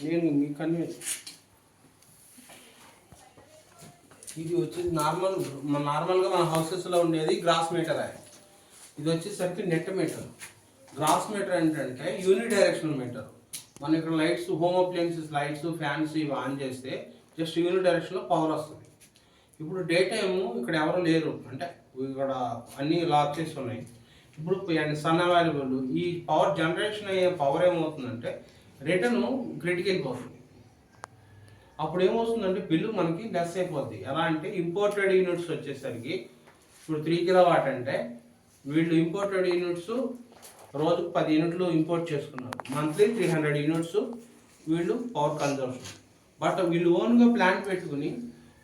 నేను మీకన్నీ ఇది వచ్చేసి నార్మల్గా మన హౌసెస్లో ఉండేది గ్రాస్ మీటర్. ఇది వచ్చేసరికి నెట్ మీటర్. గ్రాస్ మీటర్ ఏంటంటే యూని డైరెక్షనల్ మీటర్. మన ఇక్కడ lights, home appliances lights, fans ఇవి ఆన్ చేస్తే జస్ట్ యూని డైరెక్షన్లో పవర్ వస్తుంది. ఇప్పుడు డే టైము ఇక్కడ ఎవరు లేరు అంటే ఇక్కడ అన్నీ లాక్ చేసి ఉన్నాయి. ఇప్పుడు సన్ అవైలబుల్. ఈ పవర్ జనరేషన్ అయ్యే పవర్ ఏమవుతుందంటే రిటర్న్ గ్రిడ్కి వెళ్ళిపోతుంది. అప్పుడు ఏమవుతుందంటే బిల్లు మనకి లెస్ అయిపోద్ది. ఎలా అంటే ఇంపోర్టెడ్ యూనిట్స్ వచ్చేసరికి ఇప్పుడు 3 kW అంటే వీళ్ళు ఇంపోర్టెడ్ యూనిట్స్ రోజుకు 10 యూనిట్లు ఇంపోర్ట్ చేసుకున్నారు. మంత్లీ 300 యూనిట్స్ వీళ్ళు పవర్ కన్జంప్షన్. బట్ వీళ్ళు ఓన్గా ప్లాంట్ పెట్టుకుని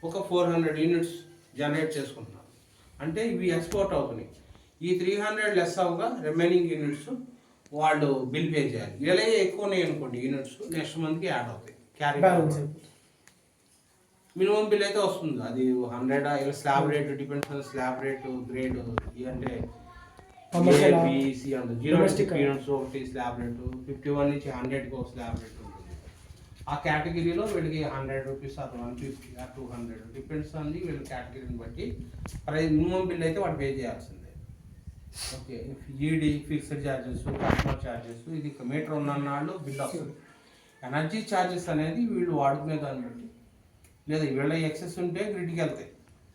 ఒక 400 యూనిట్స్ జనరేట్ చేసుకుంటున్నారు. అంటే ఇవి ఎక్స్పోర్ట్ అవుతున్నాయి. ఈ 300 లెస్ అవగా రిమైనింగ్ యూనిట్స్ వాళ్ళు బిల్ పే చేయాలి. ఇలా ఎక్కువ ఉన్నాయి అనుకోండి యూనిట్స్, నెక్స్ట్ మంత్కి యాడ్ అవుతాయి. క్యారీ మినిమం బిల్ అయితే వస్తుంది. అది 100 ఇలా slab rate depends on slab rate, grade. అంటే ఏబిసి అంత 0 యూనిట్స్ ఒకటి స్లాబ్ రేటు, 51 నుంచి 100కి ఒక స్లాబ్ రేట్ ఉంటుంది. ఆ కేటగిరీలో వీళ్ళకి 100 రూపీస్ అది 150 200 డిపెండ్స్ ఆన్ ది వీళ్ళ కేటగిరీని బట్టి ప్రైస్. మినిమం బిల్ అయితే వాడు పే చేయాల్సిందే. Okay, ED fixed charges, customer charges, ఇది మీటర్ ఉన్నన్నాళ్ళు బిల్ వస్తుంది. ఎనర్జీ ఛార్జెస్ అనేది వీళ్ళు వాడుకునే దాన్ని బట్టి, లేదా వీళ్ళ ఎక్సెస్ ఉంటే గ్రిడ్కి వెళ్తాయి,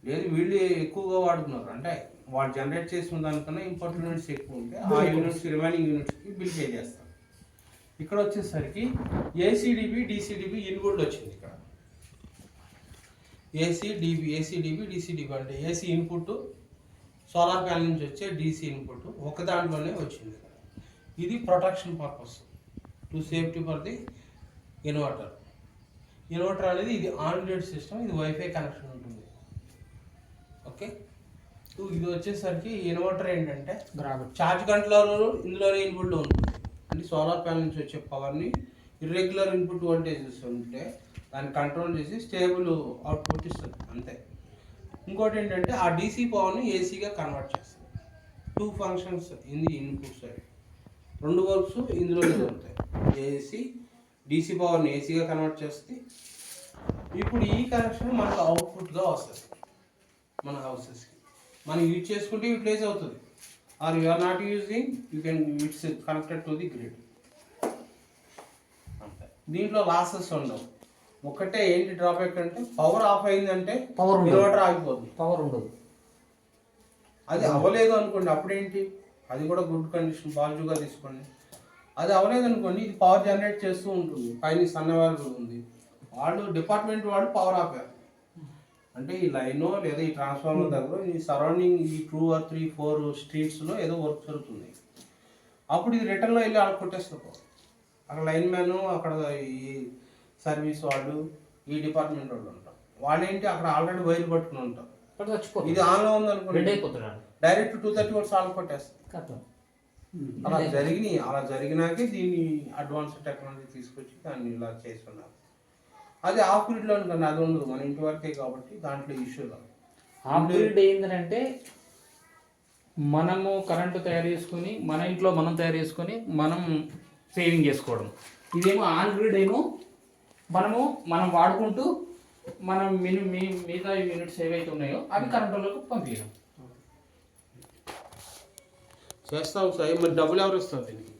లేదు వీళ్ళు ఎక్కువగా వాడుతున్నారు అంటే వాళ్ళు జనరేట్ చేసిన దానికన్నా ఇంపోర్టెడ్ యూనిట్స్ ఎక్కువ ఉంటే ఆ యూనిట్స్ రిమైనింగ్ యూనిట్స్కి బిల్ పే చేస్తారు. ఇక్కడ వచ్చేసరికి ఏసీడీబీ, డీసీడీబీ ఇన్పుట్ వచ్చింది. ఇక్కడ ఏసీడీబీ, డీసీడీబీ అంటే ఏసీ ఇన్పుట్ సోలార్ ప్యానల్ నుంచి వచ్చే డీసీ ఇన్పుట్ ఒక దాంట్లోనే వచ్చింది. ఇది protection purpose to safety for the inverter. Inverter అనేది ఇది ఆన్ గ్రిడ్ సిస్టమ్, ఇది వైఫై కనెక్షన్ ఉంటుంది. ఓకే, ఇది వచ్చేసరికి ఇన్వర్టర్ ఏంటంటే ఛార్జ్ కంట్రోలర్ ఇందులోనే ఇన్పుట్లో ఉంటుంది. అంటే సోలార్ ప్యానల్ నుంచి వచ్చే పవర్ని ఇర్రెగ్యులర్ ఇన్పుట్ వోల్టేజెస్ ఉంటే దాన్ని కంట్రోల్ చేసి స్టేబుల్ అవుట్పుట్ ఇస్తుంది అంతే. ఇంకోటి ఏంటంటే ఆ డీసీ పవర్ని ఏసీగా కన్వర్ట్ చేస్తుంది. 2 functions in the input side, 2 works ఇందులోనే జరుగుతాయి. ఏసీ డీసీ పవర్ని ఏసీగా కన్వర్ట్ చేస్తే ఇప్పుడు ఈ కనెక్షన్ మనకు అవుట్పుట్గా వస్తుంది మన హౌసెస్కి. మనం యూజ్ చేసుకుంటే యూటిలైజ్ అవుతుంది. Are you are not using, you can it's connected to the grid. అంతే, దీంట్లో లాసెస్ ఉండవు. ఒకటే ఏంటి డ్రాబ్యాక్ అంటే పవర్ ఆఫ్ అయిందంటే ఇన్వర్టర్ ఆగిపోతుంది, పవర్ ఉండదు. అది అవ్వలేదు అనుకోండి, అప్పుడేంటి, అది కూడా గుడ్ కండిషన్ పాజిటివ్గా తీసుకోండి. అది అవ్వలేదు అనుకోండి, ఇది పవర్ జనరేట్ చేస్తూ ఉంటుంది. పైన సన్ అవైలబుల్ ఉంది, వాళ్ళు డిపార్ట్మెంట్ వాళ్ళు పవర్ ఆపారు అంటే ఈ లైన్ లేదా ఈ ట్రాన్స్ఫార్మర్ దగ్గర ఈ సరౌండింగ్ ఈ 2 or 3 4 స్ట్రీట్స్లో ఏదో వర్క్ జరుగుతుంది. అప్పుడు ఇది రిటర్న్లో వెళ్ళి అక్కడ కొట్టేస్తారు. అక్కడ లైన్ మ్యాన్, అక్కడ ఈ సర్వీస్ వాళ్ళు, ఈ డిపార్ట్మెంట్ వాళ్ళు ఉంటారు. వాళ్ళు ఏంటి అక్కడ ఆల్రెడీ వైర్ పట్టుకుని ఉంటారు. ఇది ఆన్లో ఉంది అనుకోండి, డైరెక్ట్ 230 volts ఆన్ కొట్టేస్తారు. అలా జరిగినాకే దీన్ని అడ్వాన్స్ టెక్నాలజీ తీసుకొచ్చి దాన్ని ఇలా చేస్తున్నారు. అది ఆఫ్ గ్రిడ్లో అనుకోండి, అది ఉండదు, మన ఇంటి వరకే కాబట్టి దాంట్లో ఇష్యూ కాదు. ఆఫ్ గ్రిడ్ ఏంటంటే మనము కరెంటు తయారు చేసుకొని మన ఇంట్లో మనం తయారు చేసుకొని మనం సేవింగ్ చేసుకోవడం. ఇదేమో ఆన్ గ్రిడ్ ఏమో మనం వాడుకుంటూ మనం మిగతా యూనిట్స్ ఏవైతే ఉన్నాయో అవి కరెంటులోకి పంపించడం చేస్తాం సార్. మరి డబ్బులు ఎవరు ఇస్తారు దీనికి?